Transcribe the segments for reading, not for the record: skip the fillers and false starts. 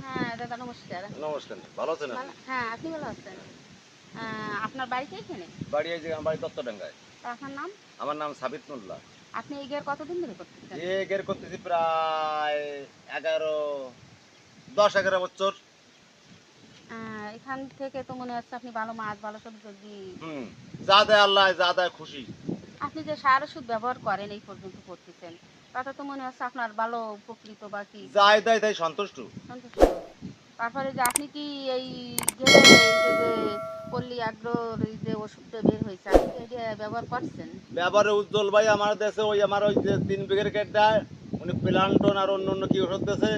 হ্যাঁ, দাদা নমস্কার। নমস্কার। ভালো আছেন আপনি? হ্যাঁ, আপনি ভালো আছেন? আপনার বাড়ি কি এখানে? বাড়ি এই যে আমার বাড়ি দত্তডাঙ্গায়। তো আপনার নাম? আমার নাম সাবিত মোল্লা। আপনি এই গের কতদিন ধরে করতেছেন? এর করতেছি প্রায় ১০-১১ বছর। আ এখান থেকে তো মনে হচ্ছে আপনি ভালো মাছ, ভালো সবজি হুম। যা দেয় আল্লাহ, যা দেয় খুশি। আপনি যে সার ওষুধ ব্যবহার করেন এই পর্যন্ত করতেছেন, তাতে তো মনে হচ্ছে আপনার ভালো উপকৃত বা কি যাই দেয় তাই সন্তুষ্ট। সন্তুষ্ট। তারপরে যে আপনি কি এই গেলে যে পল্লী আগ্রোর এই যে ওষুধটা বের হয়েছে, আপনি কি এটা ব্যবহার করছেন? ব্যবহারে উজ্জ্বল ভাই আমার দেশে আমার ওই যে ৩ বিঘের ক্ষেত দেয়, উনি প্লান্টন আর অন্য কি ওষুধ দেছে।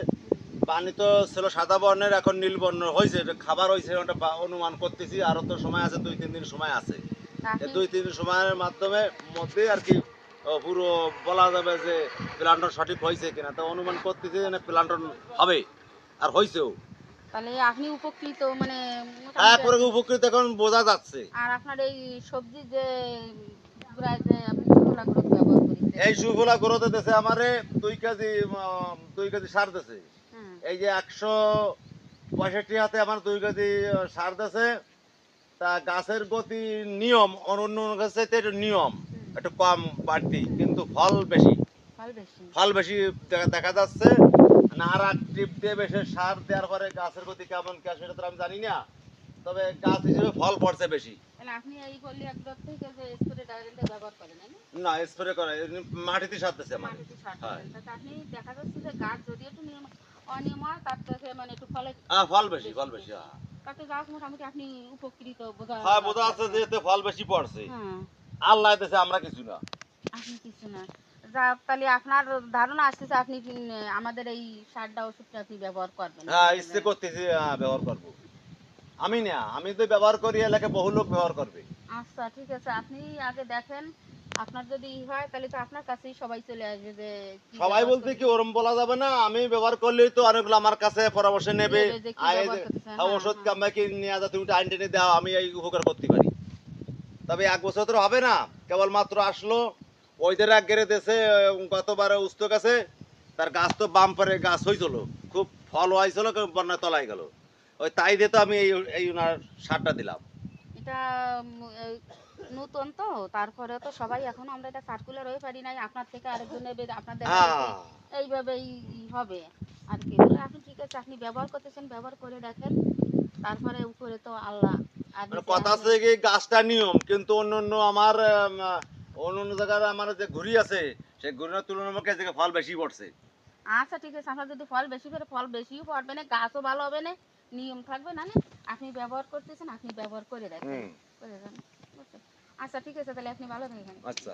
পানি তো ছিল সাদা বর্ণের, এখন নীল বর্ণের হয়েছে। এটা খাবার হয়েছে ওটা অনুমান করতেছি। আরও তো সময় আছে, ২-৩ দিন সময় আছে। তা এই আপনি ২-৩ দিন সময়ের মাধ্যমে মধ্যে আর কি পুরো বলা যাবে যে প্লান্টন সঠিক হয়েছে কিনা। তো অনুমান করতেছি যে প্লান্টন হবে, আর হয়েছেও। তাহলে আপনি উপকৃত মানে হ্যাঁ, মোটামুটি করে উপকৃত এখন বোঝা যাচ্ছে। আর আপনার এই সবজি যে গুড়ায় যে আপনি সুফলা গুঁড়ো ব্যবহার করেছেন এই সুফলা গ্রোথে দেশে আমারে ২ কেজি সার দেছে। হ্যাঁ এই যে ১৬৫ হাতে আমার ২ কেজি সার দেছে। তা গাছের গতি নিয়ম অন্য গাছের চাইতে একটু নিয়ম হুম, একটু কম বাড়তি, কিন্তু ফল বেশি। ফল বেশি ফল বেশি দেখা যাচ্ছে। না আর টিপ দিয়ে বেশি সার দেওয়ার পরে গাছের গতি কেমন কে সেটা তো আমি জানি না। তবে গাছ হিসেবে ফল পড়ছে বেশি। তাহলে আপনি এই পল্লী একদম থেকে যে স্প্রে ডাইরেক্ট ব্যবহার করেন তাই না না, স্প্রে করে এমনি মাটিতে সার দিচ্ছে আমার। মাটিতে সার হ্যাঁ, দিচ্ছেন তাতে আপনি দেখা যাচ্ছে যে গাছ যদি একটু নিয়ম অনিয়ম হয় তার থেকে মানে একটু ফলে ফল বেশি, বেশি ফল বেশি। বেশি হ্যাঁ, তাতে গাছ মোটামুটি আপনি উপকৃত বোঝা হ্যাঁ, বোঝা যাচ্ছে যাচ্ছে আপনার যে এতে ফল বেশি পড়ছে। হ্যাঁ আল্লাহ দিতেছে, আমরা কিছু না। আপনি কিছু না যা তাহলে আপনার ধারণা আসতেছে আপনি আমাদের এই সারটা ওষুধটা আপনি ব্যবহার করবেন হ্যাঁ, ইচ্ছে করতেছি ব্যবহার করবো। আমি না, আমি তো ব্যবহার করি, এলাকায় বহু লোক ব্যবহার করবে। আচ্ছা ঠিক আছে আপনি আগে দেখেন আপনার যদি হয় তাহলে তো আপনার কাছেই সবাই চলে আসবে যে কি সবাই ব্যবহার বলতে কি করেছেন ওরম বলা যাবে না। আমি ব্যবহার করলেই তো অনেকগুলো আমার কাছে পরামর্শ নেবে। নেবে যে কি আর এই ব্যবহার যে করতেছে হ্যাঁ ওষুধ হ্যাঁ কামাই কি নিয়ে যা তুমি টাইম টেনে দাও, আমি এই উপকার করতে পারি। তবে ১ বছর তো হবে না, কেবলমাত্র আসলো। ওইদের এক গেড়ে দেশে গতবারে উস্ত গাছে তার গাছ তো বাম্পারে গাছ হয়েছিল, খুব ফল হয়েছিল, বন্যায় তলায় গেল। ওই তাই দিয়ে তো আমি এই ওনার সারটা দিলাম। এটা এই নতুন তো তারপরে তো সবাই এখন আমরা এটা সার্কুলার হয়ে পারি নাই আপনার থেকে আরেকজন নেবে আপনার দেখা দেখি হ্যাঁ, এইভাবেই হবে আর কি তাহলে আপনি ঠিক আছে আপনি ব্যবহার করতেছেন ব্যবহার করে দেখেন তারপরে উপরে তো আল্লাহ আগে মানে যে কথা আপনি আছে কি গাছটা নিয়ম, কিন্তু অন্য অন্য আমার অন্য অন্য জায়গায় আমার যে ঘুরি আছে, সেই ঘুরির তুলনামূলক এই জায়গায় ফল বেশি পড়ছে। আচ্ছা ঠিক আছে আপনার যদি ফল বেশি করে ফল বেশিও পড়বে না গাছও ভালো হবে না নিয়ম থাকবে না না আপনি ব্যবহার করতেছেন আপনি ব্যবহার করে দেখেন হুম, করে দেন বুঝছেন আচ্ছা ঠিক আছে তাহলে আপনি ভালো থাকবেন আচ্ছা।